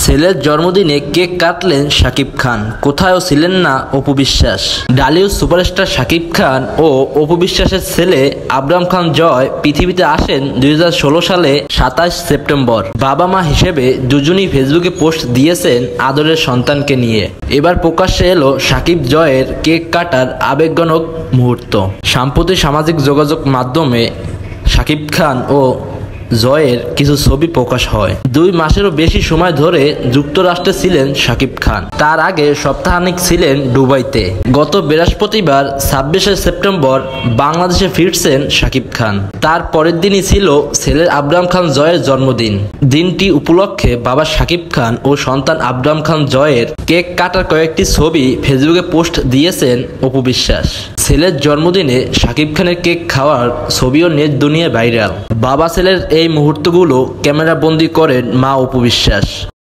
ছেলের জন্মদিনে কেক কাটলেন শাকিব খান, কোথাও ছিলেন না অপু বিশ্বাস। ডালিউড সুপারস্টার শাকিব খান ও অপু বিশ্বাসের ছেলে আবরাম খান জয় পৃথিবীতে আসেন 2016 সালে 27 সেপ্টেম্বর। বাবা মা হিসেবে দুজনই ফেসবুকে পোস্ট দিয়েছেন আদরের সন্তানকে নিয়ে। এবার প্রকাশ্যে এলো শাকিব জয়ের কেক কাটার আবেগজনক মুহূর্ত। সাম্প্রতিক সামাজিক যোগাযোগ মাধ্যমে শাকিব খান ও জয়ের কিছু ছবি প্রকাশ হয়। 2 মাসেরও বেশি সময় ধরে যুক্তরাষ্ট্রে ছিলেন শাকিব খান। তার আগে সপ্তাহখানেক ছিলেন দুবাইতে। গত বৃহস্পতিবার 26 সেপ্টেম্বর বাংলাদেশে ফিরছেন শাকিব খান। তার পরের দিনই ছিল ছেলের আবরাম খান জয়ের জন্মদিন। দিনটি উপলক্ষে বাবা শাকিব খান ও সন্তান আবরাম খান জয়ের কেক কাটার কয়েকটি ছবি ফেসবুকে পোস্ট দিয়েছেন অপু বিশ্বাস। ছেলের জন্মদিনে শাকিব খানের কেক খাওয়ার ছবিও নেট দুনিয়ায় ভাইরাল। বাবা ছেলের এই মুহূর্তগুলো ক্যামেরা বন্দী করেন মা অপু বিশ্বাস।